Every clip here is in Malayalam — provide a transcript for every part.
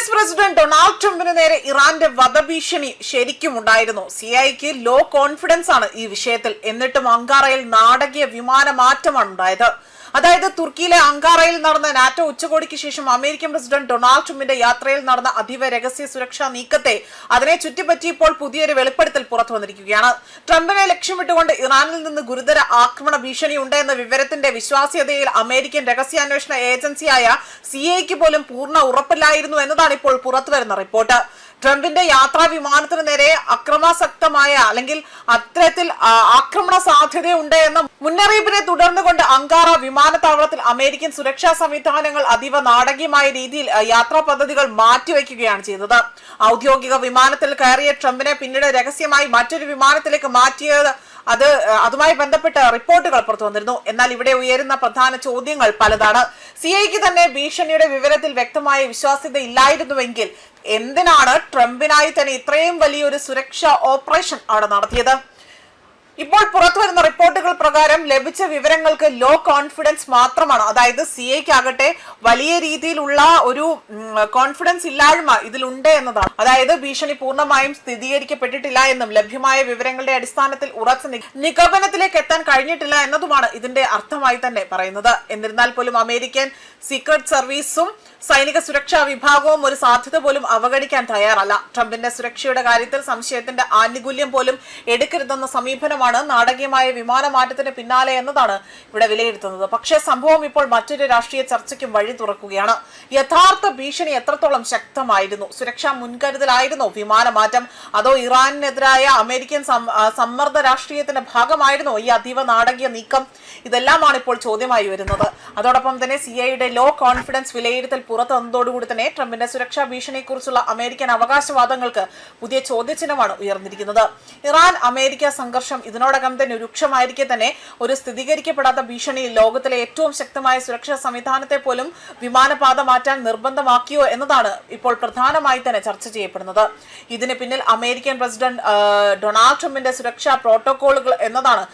US പ്രസിഡന്റ് ഡൊണാൾഡ് ട്രംപിന് നേരെ ഇറാന്റെ വധഭീഷണി ശരിക്കും ഉണ്ടായിരുന്നു. സിഐക്ക് ലോ കോൺഫിഡൻസ് ആണ് ഈ വിഷയത്തിൽ. എന്നിട്ടും അങ്കാറയിൽ നാടകീയ വിമാന മാറ്റമാണ് ഉണ്ടായത്. അതായത് തുർക്കിയിലെ അങ്കാറയിൽ നടന്ന നാറ്റോ ഉച്ചകോടിക്ക് ശേഷം അമേരിക്കൻ പ്രസിഡന്റ് ഡൊണാൾഡ് ട്രംപിന്റെ യാത്രയിൽ നടന്ന അതീവ രഹസ്യ സുരക്ഷാ നീക്കത്തെ അതിനെ ചുറ്റിപ്പറ്റി ഇപ്പോൾ പുതിയൊരു വെളിപ്പെടുത്തൽ പുറത്തു വന്നിരിക്കുകയാണ്. ട്രംപിനെ ലക്ഷ്യമിട്ടുകൊണ്ട് ഇറാനിൽ നിന്ന് ഗുരുതര ആക്രമണ ഭീഷണിയുണ്ട് എന്ന വിവരത്തിന്റെ വിശ്വാസ്യതയിൽ അമേരിക്കൻ രഹസ്യാന്വേഷണ ഏജൻസിയായ സിഐക്ക് പോലും പൂർണ്ണ ഉറപ്പില്ലായിരുന്നു എന്നതാണ് ഇപ്പോൾ പുറത്തുവരുന്ന റിപ്പോർട്ട്. ട്രംപിന്റെ യാത്രാ വിമാനത്തിന് നേരെ അക്രമാസക്തമായ അല്ലെങ്കിൽ അത്തരത്തിൽ ആക്രമണ സാധ്യതയുണ്ട് എന്ന മുന്നറിയിപ്പിനെ തുടർന്നുകൊണ്ട് അങ്കാറ വിമാനത്താവളത്തിൽ അമേരിക്കൻ സുരക്ഷാ സംവിധാനങ്ങൾ അതീവ നാടകീയമായ രീതിയിൽ യാത്രാ പദ്ധതികൾ മാറ്റിവെക്കുകയാണ് ചെയ്തത്. ഔദ്യോഗിക വിമാനത്തിൽ കയറിയ ട്രംപിനെ പിന്നീട് രഹസ്യമായി മറ്റൊരു വിമാനത്തിലേക്ക് മാറ്റിയത് അതുമായി ബന്ധപ്പെട്ട റിപ്പോർട്ടുകൾ പുറത്തു വന്നിരുന്നു. എന്നാൽ ഇവിടെ ഉയരുന്ന പ്രധാന ചോദ്യങ്ങൾ പലതാണ്. സിഐക്ക് തന്നെ ഭീഷണിയുടെ വിവരത്തിൽ വ്യക്തമായ വിശ്വാസ്യത ഇല്ലായിരുന്നുവെങ്കിൽ എന്തിനാണ് ട്രംപിനായി തന്നെ ഇത്രയും വലിയൊരു സുരക്ഷാ ഓപ്പറേഷൻ അവിടെ നടത്തിയത്? ഇപ്പോൾ പുറത്തുവരുന്ന റിപ്പോർട്ടുകൾ പ്രകാരം ലഭിച്ച വിവരങ്ങൾക്ക് ലോ കോൺഫിഡൻസ് മാത്രമാണ്. അതായത് സിഐക്ക് ആകട്ടെ വലിയ രീതിയിലുള്ള ഒരു കോൺഫിഡൻസ് ഇല്ലായ്മ ഇതിലുണ്ട് എന്നതാണ്. അതായത് ഭീഷണി പൂർണ്ണമായും സ്ഥിരീകരിക്കപ്പെട്ടിട്ടില്ല എന്നും ലഭ്യമായ വിവരങ്ങളുടെ അടിസ്ഥാനത്തിൽ ഉറച്ച നിഗമനത്തിലേക്ക് എത്താൻ കഴിഞ്ഞിട്ടില്ല എന്നതുമാണ് ഇതിന്റെ അർത്ഥമായി തന്നെ പറയുന്നത്. എന്നിരുന്നാൽ പോലും അമേരിക്കൻ സീക്രട്ട് സർവീസും സൈനിക സുരക്ഷാ വിഭാഗവും ഒരു സാധ്യത പോലും അവഗണിക്കാൻ തയ്യാറല്ല. ട്രംപിന്റെ സുരക്ഷയുടെ കാര്യത്തിൽ സംശയത്തിന്റെ ആനുകൂല്യം പോലും എടുക്കരുതെന്ന സമീപനമാണ് നാടകീയമായ വിമാനമാറ്റത്തിന് പിന്നാലെ എന്നതാണ് ഇവിടെ വിലയിരുത്തുന്നത്. പക്ഷേ സംഭവം ഇപ്പോൾ മറ്റൊരു രാഷ്ട്രീയ ചർച്ചയ്ക്കും വഴി തുറക്കുകയാണ്. യഥാർത്ഥ ഭീഷണി എത്രത്തോളം ശക്തമായിരുന്നു? സുരക്ഷാ മുൻകരുതലായിരുന്നോ വിമാനമാറ്റം? അതോ ഇറാനെതിരായ അമേരിക്കൻ സമ്മർദ്ദ രാഷ്ട്രീയത്തിന്റെ ഭാഗമായിരുന്നോ ഈ അതീവ നാടകീയ നീക്കം? ഇതെല്ലാമാണ് ഇപ്പോൾ ചോദ്യമായി വരുന്നത്. അതോടൊപ്പം തന്നെ സിഐയുടെ ലോ കോൺഫിഡൻസ് വിലയിരുത്തൽ പുറത്തു വന്നതോടുകൂടി തന്നെ ട്രംപിന്റെ സുരക്ഷാ ഭീഷണിയെക്കുറിച്ചുള്ള അമേരിക്കൻ അവകാശവാദങ്ങൾക്ക് പുതിയ ചോദ്യചിഹ്നമാണ് ഉയർന്നിരിക്കുന്നത്. ഇറാൻ അമേരിക്ക സംഘർഷം ഇതിനോടകം തന്നെ രൂക്ഷമായിരിക്കെ തന്നെ ഒരു സ്ഥിരീകരിക്കപ്പെടാത്ത ഭീഷണി ലോകത്തിലെ ഏറ്റവും ശക്തമായ സുരക്ഷാ സംവിധാനത്തെ പോലും വിമാനപാത മാറ്റാൻ നിർബന്ധമാക്കിയോ എന്നതാണ് ഇപ്പോൾ പ്രധാനമായി തന്നെ ചർച്ച ചെയ്യപ്പെടുന്നത്. ഇതിന് പിന്നിൽ അമേരിക്കൻ പ്രസിഡന്റ് ഡൊണാൾഡ് ട്രംപിന്റെ സുരക്ഷാ പ്രോട്ടോകോളുകൾ എന്താണ്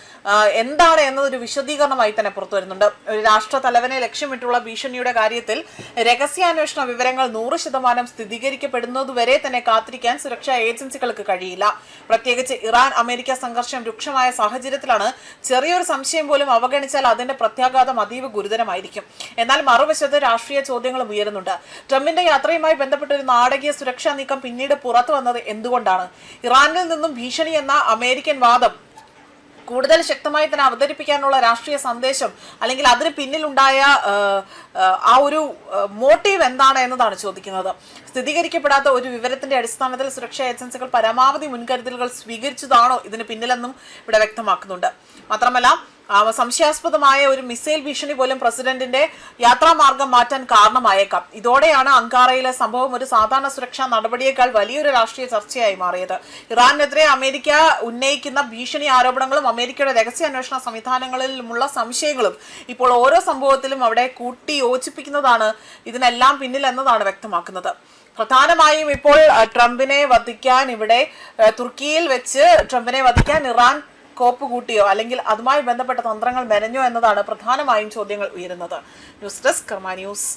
എന്നതൊരു വിശദീകരണമായി തന്നെ പുറത്തു വരുന്നുണ്ട്. ഒരു രാഷ്ട്ര തലവനെ ലക്ഷ്യമിട്ടുള്ള ഭീഷണിയുടെ കാര്യത്തിൽ രഹസ്യാന്വേഷണ വിവരങ്ങൾ 100% സ്ഥിരീകരിക്കപ്പെടുന്നതുവരെ തന്നെ കാത്തിരിക്കാൻ സുരക്ഷാ ഏജൻസികൾക്ക് കഴിയില്ല. പ്രത്യേകിച്ച് ഇറാൻ അമേരിക്ക സംഘർഷം രൂക്ഷമായ സാഹചര്യത്തിലാണ് ചെറിയൊരു സംശയം പോലും അവഗണിച്ചാൽ അതിന്റെ പ്രത്യാഘാതം അതീവ ഗുരുതരമായിരിക്കും. എന്നാൽ മറുവശത്ത് രാഷ്ട്രീയ ചോദ്യങ്ങളും ഉയരുന്നുണ്ട്. ട്രംപിന്റെ യാത്രയുമായി ബന്ധപ്പെട്ട ഒരു നാടകീയ സുരക്ഷാ നീക്കം പിന്നീട് പുറത്തു വന്നത് എന്തുകൊണ്ടാണ്? ഇറാനിൽ നിന്നും ഭീഷണി എന്ന അമേരിക്കൻ വാദം കൂടുതൽ ശക്തമായി തന്നെ അവതരിപ്പിക്കാനുള്ള രാഷ്ട്രീയ സന്ദേശം അല്ലെങ്കിൽ അതിന് പിന്നിലുണ്ടായ ആ ഒരു മോട്ടീവ് എന്താണ് എന്നതാണ് ചോദിക്കുന്നത്. സ്ഥിരീകരിക്കപ്പെടാത്ത ഒരു വിവരത്തിന്റെ അടിസ്ഥാനത്തിൽ സുരക്ഷാ ഏജൻസികൾ പരമാവധി മുൻകരുതലുകൾ സ്വീകരിച്ചതാണോ ഇതിന് പിന്നിലെന്നും ഇവിടെ വ്യക്തമാക്കുന്നുണ്ട്. മാത്രമല്ല സംശയാസ്പദമായ ഒരു മിസൈൽ ഭീഷണി പോലും പ്രസിഡന്റിന്റെ യാത്രാമാർഗം മാറ്റാൻ കാരണമായേക്കാം. ഇതോടെയാണ് അങ്കാറയിലെ സംഭവം ഒരു സാധാരണ സുരക്ഷാ നടപടിയേക്കാൾ വലിയൊരു രാഷ്ട്രീയ ചർച്ചയായി മാറിയത്. ഇറാനെതിരെ അമേരിക്ക ഉന്നയിക്കുന്ന ഭീഷണി ആരോപണങ്ങളും അമേരിക്കയുടെ രഹസ്യാന്വേഷണ സംവിധാനങ്ങളിലുമുള്ള സംശയങ്ങളും ഇപ്പോൾ ഓരോ സംഭവത്തിലും അവിടെ കൂട്ടി യോജിപ്പിക്കുന്നതാണ് ഇതിനെല്ലാം പിന്നിൽ എന്നതാണ് വ്യക്തമാക്കുന്നത്. പ്രധാനമായും ഇപ്പോൾ ട്രംപിനെ വധിക്കാൻ തുർക്കിയിൽ വെച്ച് ട്രംപിനെ വധിക്കാൻ ഇറാൻ കോപ്പ് കൂട്ടിയോ അല്ലെങ്കിൽ അതുമായി ബന്ധപ്പെട്ട തന്ത്രങ്ങൾ മെനഞ്ഞോ എന്നതാണ് പ്രധാനമായും ചോദ്യങ്ങൾ ഉയരുന്നത്. ന്യൂസ് ഡെസ്ക് കർമ്മ ന്യൂസ്.